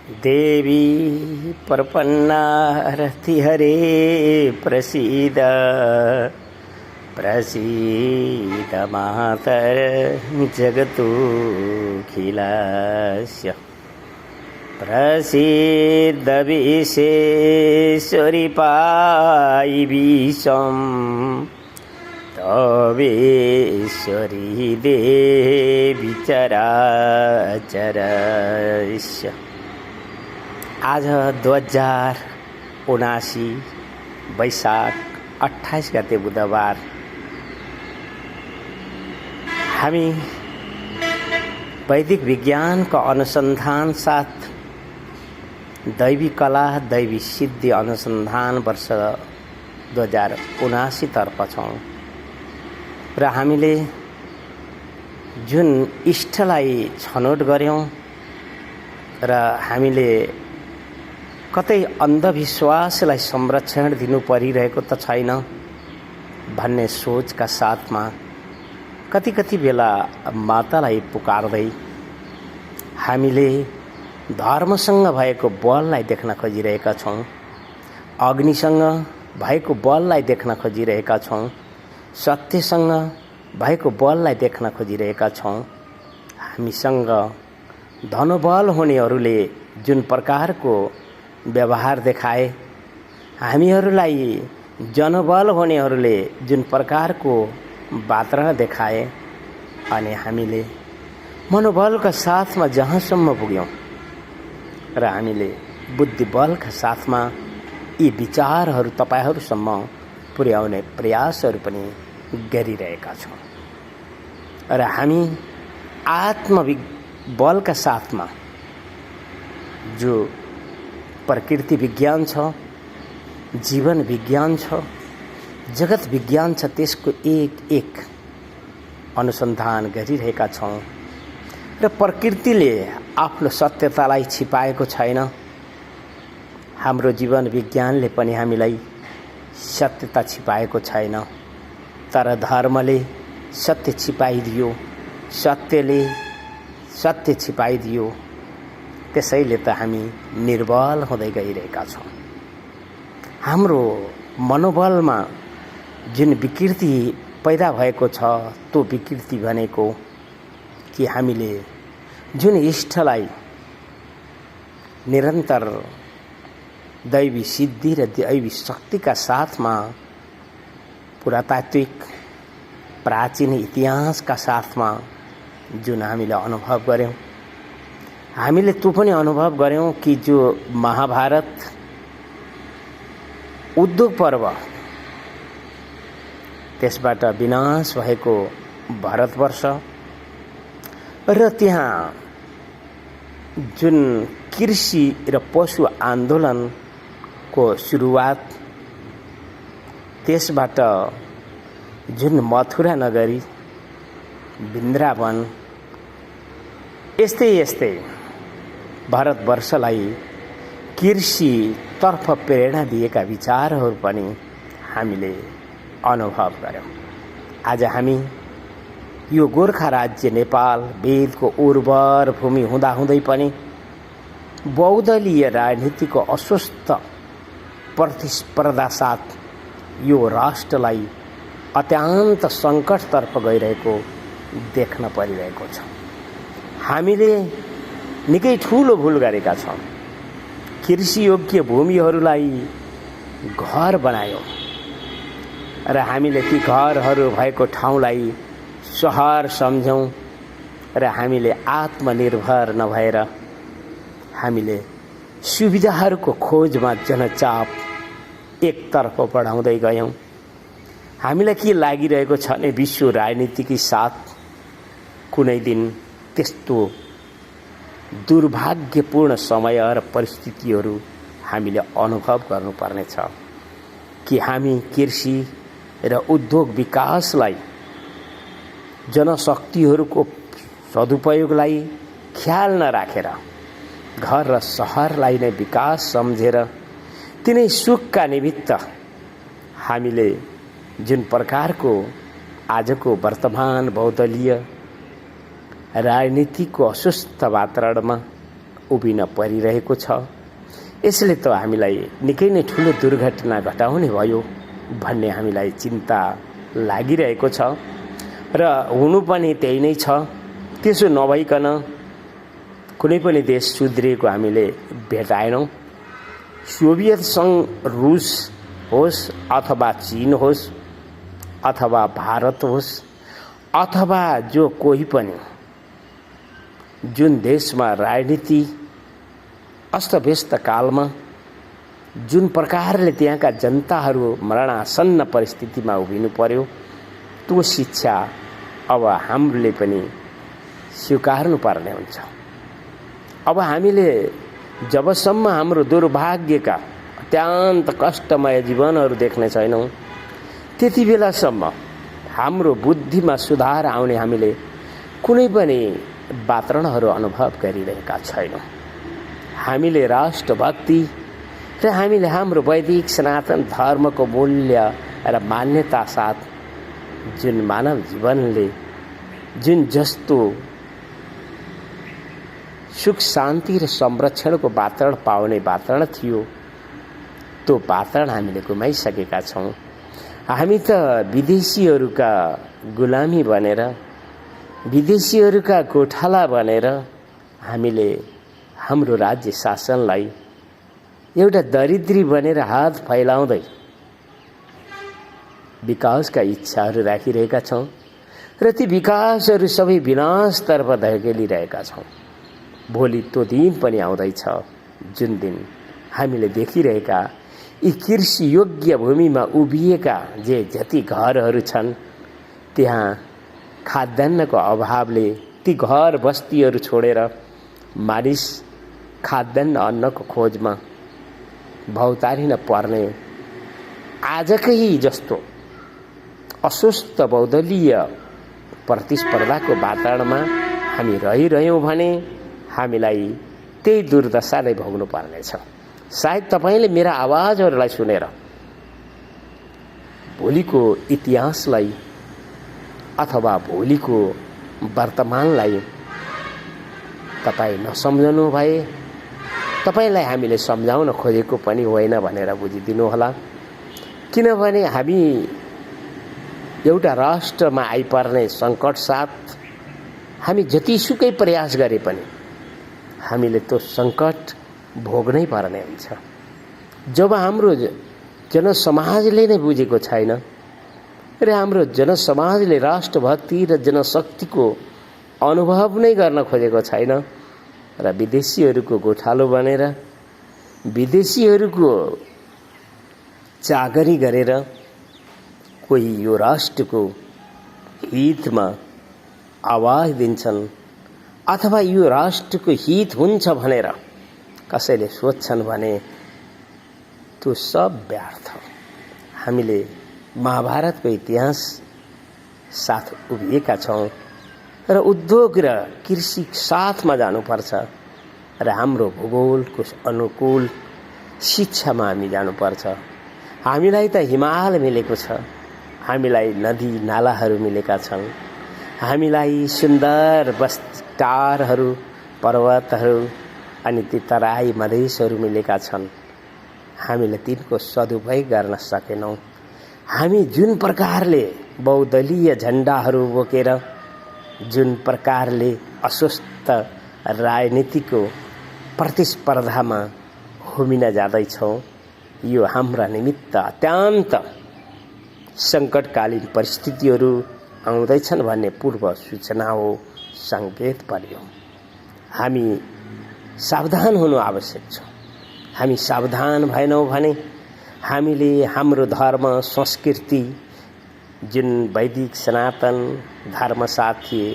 देवी प्रपन्नार्तिहरे प्रसीद प्रसीद मातर जगतोऽखिलस्य प्रसीद विश्वेश्वरी पायि विश्वं तवेश्वरी देवी चराचरस्य। आज 2079 वैशाख 28 गते बुधबार हामी वैदिक विज्ञानको अनुसन्धान साथ दैवी कला दैवी सिद्धि अनुसन्धान वर्ष 2079 तर्फ छौँ र हामीले जुन इष्टलाई छनौट गर्यौं र हामीले कतै अन्धविश्वासलाई संरक्षण दिनु परिरहेको त छैन भन्ने सोचका साथमा कति बेला मातालाई पुकारदै हामीले धर्मसँग भएको बललाई देख्न खोजिरहेका छौँ, अग्निसँग भएको बललाई देख्न खोजिरहेका छौँ, सत्यसँग भएको बललाई देख्न खोजिरहेका छौँ। हामीसँग धनबल हुनेहरूले जुन प्रकारको व्यवहार देखाए, हामीहरूलाई जनबल हुनेहरूले जुन प्रकारको वातावरण देखाए, अनि हामीले मनोबलका साथमा जहाँसम्म पुग्यौँ र हामीले बुद्धिबलका साथमा यी विचारहरू तपाईहरूसम्म पुर्याउने प्रयासहरू पनि गरिरहेका छौँ र हामी आत्मबलका साथमा जो प्रकृति विज्ञान छ, जीवन विज्ञान छ, जगत विज्ञान छ, त्यसको एक एक अनुसन्धान गरिरहेका छौँ र प्रकृतिले आफ्नो सत्यतालाई छिपाएको छैन। हाम्रो जीवन विज्ञानले पनि हामीलाई सत्यता छिपाएको छैन, तर धर्मले सत्य छिपाइदियो, सत्यले सत्य छिपाइदियो। त्यसैले त हामी निर्बल हुँदै गइरहेका छौँ। हाम्रो मनोबलमा जुन विकृति पैदा भएको छ, त्यो विकृति भनेको कि हामीले जुन इष्टलाई निरन्तर दैवी सिद्धि र दैवी शक्तिका साथमा पुरातात्विक प्राचीन इतिहासका साथमा जुन हामीले अनुभव गर्यौं, हामीले त्यो पनि अनुभव गर्यौं कि जो महाभारत उद्योग पर्व, त्यसबाट विनाश भएको भारतवर्ष र त्यहाँ जुन कृषि र पशु आन्दोलनको सुरुवात, त्यसबाट जुन मथुरा नगरी वृन्दावन, यस्तै यस्तै भारतवर्षलाई कृषितर्फ प्रेरणा दिएका विचारहरू पनि हामीले अनुभव गर्यौं। आज हामी यो गोर्खा राज्य नेपाल वेदको उर्वर भूमि हुँदाहुँदै पनि बहुदलीय राजनीतिको अस्वस्थ प्रतिस्पर्धा साथ यो राष्ट्रलाई अत्यन्त सङ्कटतर्फ गइरहेको देख्न परिरहेको छ। हामीले निकै ठुलो भूल गरेका छौँ। कृषियोग्य भूमिहरूलाई घर बनायौँ र हामीले ती घरहरू भएको ठाउँलाई सहर सम्झौँ र हामीले आत्मनिर्भर नभएर हामीले सुविधाहरूको खोजमा जनचाप एकतर्फ बढाउँदै गयौँ। हामीलाई के लागिरहेको छ भने विश्व राजनीतिकै साथ कुनै दिन त्यस्तो दुर्भाग्यपूर्ण समय र परिस्थितिहरू हामीले अनुभव गर्नुपर्नेछ कि हामी कृषि र उद्योग विकासलाई, जनशक्तिहरूको सदुपयोगलाई ख्याल नराखेर घर र सहरलाई नै विकास सम्झेर तिनै सुखका निमित्त हामीले जुन प्रकारको आजको वर्तमान बहुदलीय राजनीतिको अस्वस्थ वातावरणमा उभिन परिरहेको छ। यसले त हामीलाई निकै नै ठुलो दुर्घटना घटाउने भयो भन्ने हामीलाई चिन्ता लागिरहेको छ र हुनु पनि त्यही नै छ। त्यसो नभइकन कुनै पनि देश सुध्रिएको हामीले भेटाएनौँ। सोभियत सङ्घ रुस होस् अथवा चीन होस् अथवा भारत होस् अथवा जो कोही पनि जुन देशमा राजनीति अस्तव्यस्त कालमा जुन प्रकारले त्यहाँका जनताहरू मरणासन्न परिस्थितिमा उभिनु पर्यो, त्यो शिक्षा अब हामीले पनि स्वीकार्नु पर्ने हुन्छ। अब हामीले जबसम्म हाम्रो दुर्भाग्यका अत्यन्त कष्टमय जीवनहरू देख्ने छैनौँ, त्यति बेलासम्म हाम्रो बुद्धिमा सुधार आउने हामीले कुनै पनि वातावरणहरू अनुभव गरिरहेका छैनौँ। हामीले राष्ट्रभक्ति र हामीले हाम्रो वैदिक सनातन धर्मको मूल्य र मान्यता साथ जुन मानव जीवनले जुन जस्तो सुख शान्ति र संरक्षणको वातावरण पाउने वातावरण थियो, त्यो वातावरण हामीले गुमाइसकेका छौँ। हामी त विदेशीहरूका गुलामी बनेर, विदेशीहरूका गोठाला बनेर हामीले हाम्रो राज्य शासनलाई एउटा दरिद्री बनेर हात फैलाउँदै विकासका इच्छाहरू राखिरहेका छौँ र ती विकासहरू सबै विनाशतर्फ धकेलिरहेका छौँ। भोलि त्यो दिन पनि आउँदैछ जुन दिन हामीले देखिरहेका यी कृषि योग्य भूमिमा उभिएका जे जति घरहरू छन्, त्यहाँ खाद्यान्नको अभावले ती घर बस्तीहरू छोडेर मानिस खाद्यान्न अन्नको खोजमा भौतारिन पर्ने आजकै जस्तो अस्वस्थ बहुदलीय प्रतिस्पर्धाको वातावरणमा हामी रहिरह्यौँ भने हामीलाई त्यही दुर्दशा नै भोग्नु पर्नेछ। सायद तपाईँले मेरा आवाजहरूलाई सुनेर भोलिको इतिहासलाई अथवा भोलिको वर्तमानलाई तपाईँ नसम्झनु भए तपाईलाई हामीले सम्झाउन खोजेको पनि होइन भनेर बुझिदिनु होला। किनभने हामी एउटा राष्ट्रमा आइपर्ने सङ्कट साथ हामी जतिसुकै प्रयास गरे पनि हामीले त्यो सङ्कट भोग्नै पर्ने हुन्छ। जब हाम्रो जनसमाजले नै बुझेको छैन र हाम्रो जनसमाजले राष्ट्रभक्ति र जनशक्तिको अनुभव नै गर्न खोजेको छैन र विदेशीहरूको गोठालो बनेर विदेशीहरूको चाकरी गरेर कोही यो राष्ट्रको हितमा आवाज दिन्छन् अथवा यो राष्ट्रको हित हुन्छ भनेर कसैले सोच्छन् भने त्यो सब व्यर्थ। हामीले महाभारतको इतिहास साथ उभिएका छौँ र उद्योग र कृषि साथमा जानुपर्छ र हाम्रो भूगोलको अनुकूल शिक्षामा हामी जानुपर्छ। हामीलाई त हिमाल मिलेको छ, हामीलाई नदी नालाहरू मिलेका छन्, हामीलाई सुन्दर टारहरू पर्वतहरू अनि ती तराई मधेसहरू मिलेका छन्। हामीले तिनको सदुपयोग गर्न सकेनौँ। हामी जुन प्रकारले बहुदलीय झन्डाहरू बोकेर जुन प्रकारले अस्वस्थ राजनीतिको प्रतिस्पर्धामा होमिन जाँदैछौँ, यो हाम्रा निमित्त अत्यन्त सङ्कटकालीन परिस्थितिहरू आउँदैछन् भन्ने पूर्व सूचना हो, सङ्केत पर्यो। हामी सावधान हुनु आवश्यक छ। हामी सावधान भएनौँ भने हामीले हाम्रो धर्म संस्कृति जुन वैदिक सनातन धर्मसाथ थिए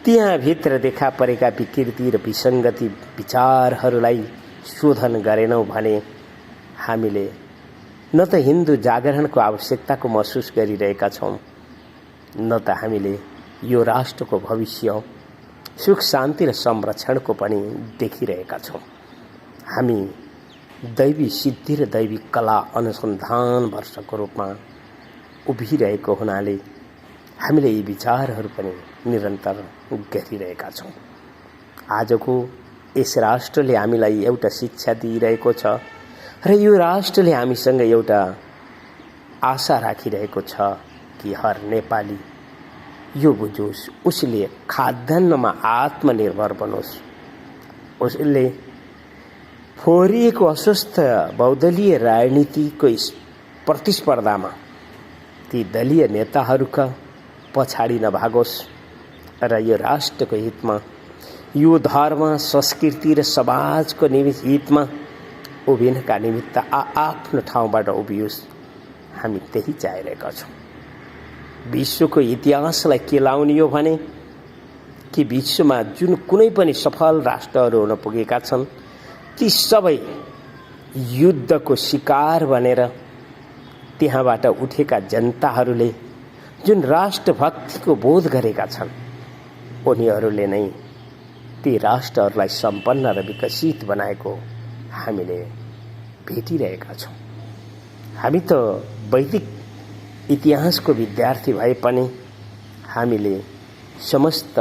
त्यहाँ भित्र देखा परेका विकृति र विसङ्गति विचारहरूलाई शोधन गरेनौँ भने हामीले न त हिन्दू जागरणको आवश्यकताको महसुस गरिरहेका छौँ, न त हामीले यो राष्ट्रको भविष्य सुख शान्ति र संरक्षणको पनि देखिरहेका छौँ। हामी दैवी सिद्धि र दैवी कला अनुसन्धान वर्षको रूपमा उभिरहेको हुनाले हामीले यी विचारहरू पनि निरन्तर गरिरहेका छौँ। आजको यस राष्ट्रले हामीलाई एउटा शिक्षा दिइरहेको छ र यो राष्ट्रले हामीसँग एउटा आशा राखिरहेको छ कि हर नेपाली यो बुझोस्, उसले खाद्यान्नमा आत्मनिर्भर बनोस्, उसले फोहोरिएको अस्वस्थ बहुदलीय राजनीतिको प्रतिस्पर्धामा ती दलीय नेताहरूका पछाडि नभागोस् र यो राष्ट्रको हितमा, यो धर्म, संस्कृति र समाजको हितमा उभिनका निमित्त आफ्नो ठाउँबाट उभियोस्। हामी त्यही चाहिरहेका छौँ। विश्वको इतिहासलाई के लाउने हो भने कि विश्वमा जुन कुनै पनि सफल राष्ट्रहरू हुन पुगेका छन् ती सबै युद्धको शिकार बनेर त्यहाँबाट उठेका जनताहरूले जुन राष्ट्रभक्तिको बोध गरेका छन् उनीहरूले नै ती राष्ट्रहरूलाई सम्पन्न र विकसित बनाएको हामीले भेटिरहेका छौँ। हामी त वैदिक इतिहासको विद्यार्थी भए पनि हामीले समस्त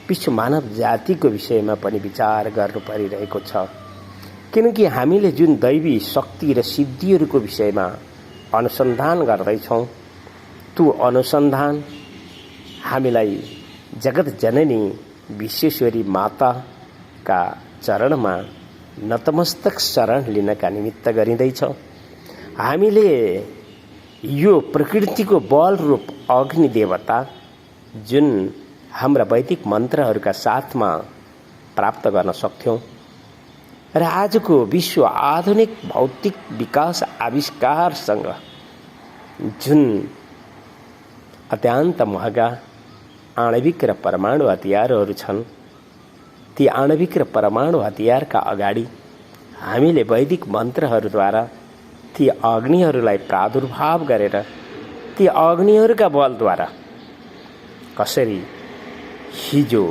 विश्व मानव जातिको विषयमा पनि विचार गर्नु परिरहेको छ, किनकि हामीले जुन दैवी शक्ति र सिद्धिहरूको विषयमा अनुसन्धान गर्दैछौँ त्यो अनुसन्धान हामीलाई जगत जननी विश्वेश्वरी माताका चरणमा नतमस्तक शरण लिनका निमित्त गरिँदैछ। हामीले यो प्रकृतिको बल रूप अग्नि देवता जुन हाम्रा वैदिक मन्त्रहरूका साथमा प्राप्त गर्न सक्थ्यौँ र आजको विश्व आधुनिक भौतिक विकास आविष्कारसँग जुन अत्यन्त महँगा आणविक र परमाणु हतियारहरू छन् ती आणविक र परमाणु हतियारका अगाडि हामीले वैदिक मन्त्रहरूद्वारा ती अग्निहरूलाई प्रादुर्भाव गरेर ती अग्निहरूका बलद्वारा कसरी हिजो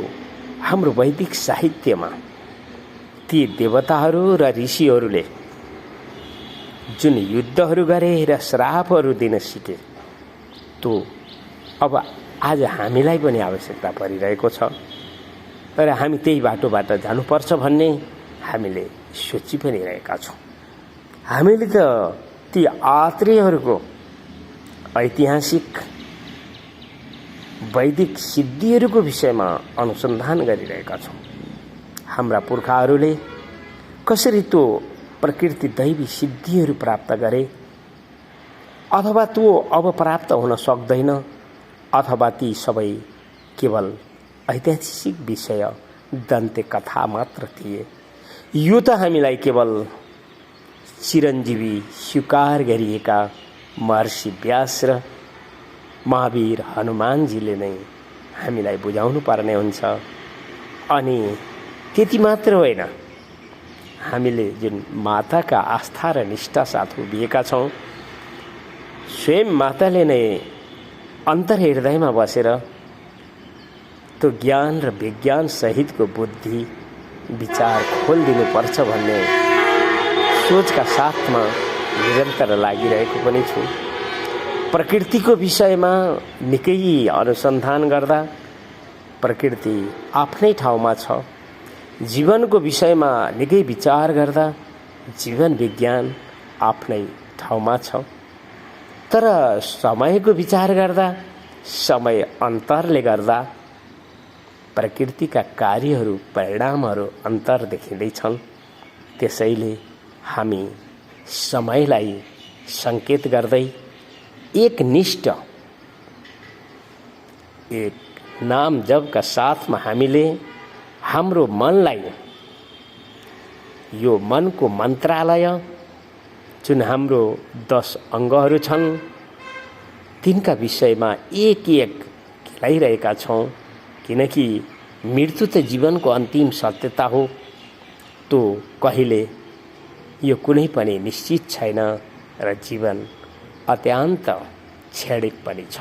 हाम्रो वैदिक साहित्यमा ती देवताहरू र ऋषिहरूले जुन युद्धहरू गरे र श्रापहरू दिन सिके त्यो अब आज हामीलाई पनि आवश्यकता परिरहेको छ र हामी त्यही बाटोबाट जानुपर्छ भन्ने हामीले सोची पनि रहेका छौँ। हामीले त ती आत्रेयहरूको ऐतिहासिक वैदिक सिद्धिहरूको विषयमा अनुसन्धान गरिरहेका छौँ। हाम्रा पुर्खाहरूले कसरी त्यो प्रकृति दैवी सिद्धिहरू प्राप्त गरे अथवा त्यो अब प्राप्त हुन सक्दैन अथवा ती सबै केवल ऐतिहासिक विषय दन्ते कथा मात्र थिए। यो त हामीलाई केवल चिरञ्जीवी स्वीकार गरिएका महर्षि व्यास र महावीर हनुमानजीले नै हामीलाई बुझाउनु पर्ने हुन्छ। अनि त्यति मात्र होइन, हामीले जुन माताका आस्था र निष्ठा साथ उभिएका छौँ, स्वयं माताले नै अन्तर्हृदयमा बसेर त्यो ज्ञान र विज्ञान सहितको बुद्धि विचार खोलिदिनुपर्छ भन्ने सोचका साथमा निरन्तर लागिरहेको पनि छु। प्रकृतिको विषयमा निकै अनुसन्धान गर्दा प्रकृति आफ्नै ठाउँमा छ, जीवनको विषयमा निकै विचार गर्दा जीवन विज्ञान आफ्नै ठाउँमा छ, तर समयको विचार गर्दा समय अन्तरले गर्दा प्रकृतिका कार्यहरू परिणामहरू अन्तर देखिँदैछन्। त्यसैले हामी समयलाई सङ्केत गर्दै एकनिष्ठ एक नाम जपका साथमा हामीले हाम्रो मनलाई यो मनको मन्त्रालय जुन हाम्रो 10 अङ्गहरू छन् तिनका विषयमा एक एक खेलाइरहेका छौँ, किनकि मृत्यु त जीवनको अन्तिम सत्यता हो। त्यो कहिले यो कुनै पनि निश्चित छैन र जीवन अत्यन्त क्षणिक पनि छ।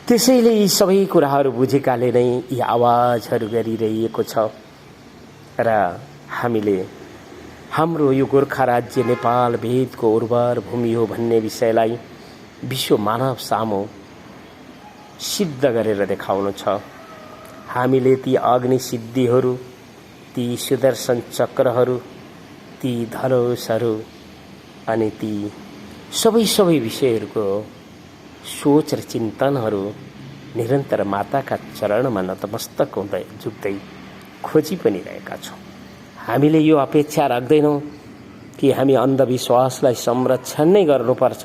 त्यसैले यी सबै कुराहरू बुझेकाले नै यी आवाजहरू गरिरहेको छ र हामीले हाम्रो यो गोर्खा राज्य नेपाल वेदको उर्वर भूमि हो भन्ने विषयलाई विश्व मानव सामु सिद्ध गरेर देखाउनु छ। हामीले ती अग्नि सिद्धिहरू, ती सुदर्शन चक्रहरू, ती धनुषहरू अनि ती सबै विषयहरूको सोच र चिन्तनहरू निरन्तर माताका चरणमा नतमस्तक हुँदै झुक्दै खोजी पनि रहेका छौँ। हामीले यो अपेक्षा राख्दैनौँ कि हामी अन्धविश्वासलाई संरक्षण नै गर्नुपर्छ,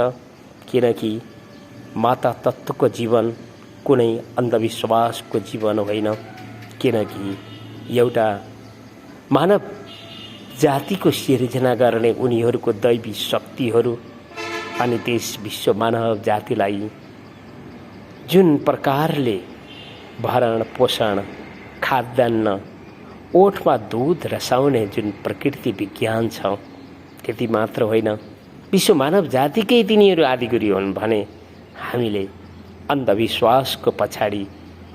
किनकि माता तत्त्वको जीवन कुनै अन्धविश्वासको जीवन होइन। किनकि एउटा मानव जातिको सिर्जना गर्ने उनीहरूको दैवी शक्तिहरू अनि त्यस विश्व मानव जातिलाई जुन प्रकारले भरण पोषण, खाद्यान्न, ओठमा दूध रसाउने जुन प्रकृति विज्ञान छ, त्यति मात्र होइन, विश्व मानव जातिकै तिनीहरू आदिगुरु हुन् भने हामीले अन्धविश्वासको पछाडि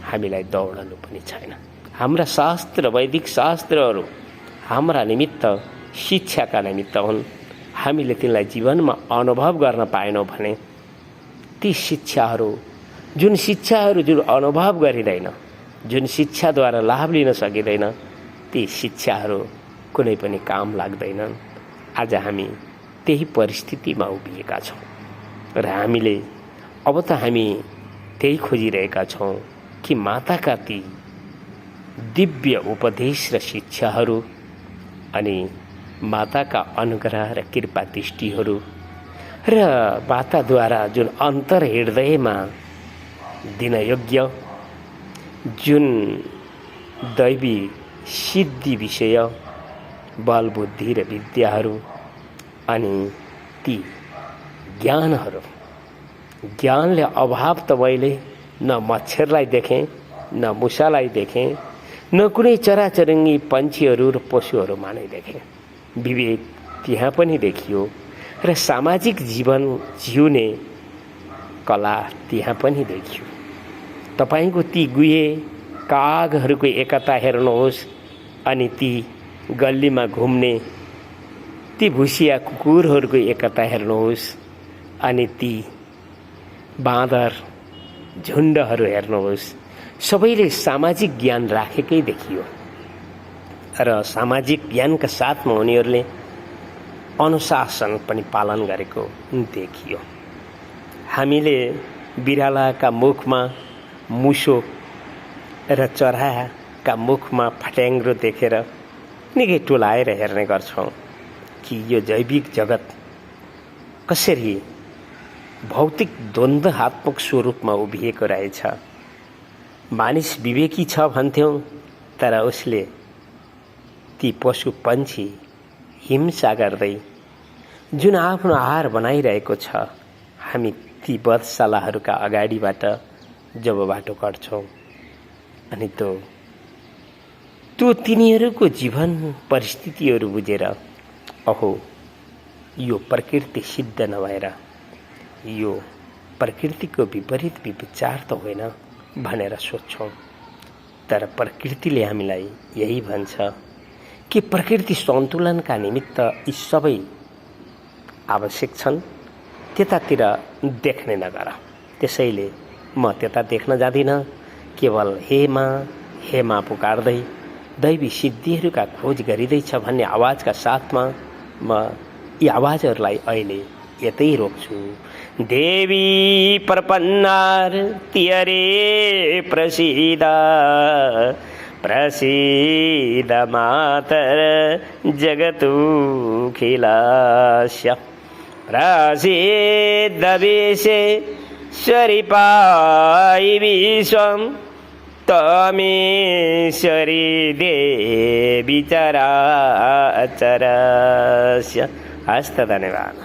हामीलाई दौडनु पनि छैन। हाम्रा शास्त्र, वैदिक शास्त्रहरू हाम्रा निमित्त शिक्षाका निमित्त हुन्। हामीले तिनलाई जीवनमा अनुभव गर्न पाएनौँ भने ती शिक्षाहरू जुन अनुभव गरिँदैन, जुन शिक्षाद्वारा लाभ लिन सकिँदैन, ती शिक्षाहरू कुनै पनि काम लाग्दैनन्। आज हामी त्यही परिस्थितिमा उभिएका छौँ र हामी त्यही खोजिरहेका छौँ कि माताका ती दिव्य उपदेश र शिक्षाहरू अनि माताका अनुग्रह र कृपा दृष्टिहरू र माताद्वारा जुन अन्तर हृदयमा दिनयोग्य जुन दैवी सिद्धि विषय, बल, बुद्धि र विद्याहरू अनि ती ज्ञानले अभाव त मैले न मच्छरलाई देखेँ, न मुसालाई देखेँ, न कुनै चराचुरुङ्गी पन्छीहरू र पशुहरूमा नै देखेँ। विवेक त्यहाँ पनि देखियो र सामाजिक जीवन जिउने कला त्यहाँ पनि देखियो। तपाईको ती गुहे कागहरूको एकता हेर्नुहोस्, अनि ती गल्लीमा घुम्ने ती भुसिया कुकुरहरूको एकता हेर्नुहोस्, अनि ती बाँदर झुण्डहरू हेर्नुहोस्। सबैले सामाजिक ज्ञान राखेकै देखियो र सामाजिक ज्ञानका साथमा उनीहरूले अनुशासन पनि पालन गरेको देखियो। हामीले बिरालाका मुखमा मुसो र चराका मुखमा फट्याङ्ग्रो देखेर निकै टोलाएर हेर्ने गर्छौँ कि यो जैविक जगत कसरी भौतिक द्वन्द्वहात्मक स्वरूपमा उभिएको रहेछ। मानिस विवेकी छ भन्थ्यौँ, तर उसले ती पशु पन्छी हिंसा गर्दै जुन आफ्नो आहार बनाइरहेको छ, हामी ती वधशालाहरूका अगाडिबाट जब बाटो काट्छौँ अनि त्यो तिनीहरूको जीवन परिस्थितिहरू बुझेर अहो यो प्रकृति सिद्ध नभएर यो प्रकृतिको विपरीत विचार त होइन भनेर सोच्छौँ। तर प्रकृतिले हामीलाई यही भन्छ कि प्रकृति सन्तुलनका निमित्त यी सबै आवश्यक छन्, त्यतातिर देख्ने नगर। त्यसैले म त्यता देख्न जाँदिनँ, केवल हे माँ पुकार्दै दैवी सिद्धिहरूका खोज गरिँदैछ भन्ने आवाजका साथमा म यी आवाजहरूलाई अहिले यतै रोक्छु। देवी प्रपन्नार्तिहरे प्रसीद मातर जगतुखिलस्य प्रसीद विश्वेश्वरि पाहि विश्वं त्वमेश्वरी देवी चराचरस्य। हस्त धन्यवाद।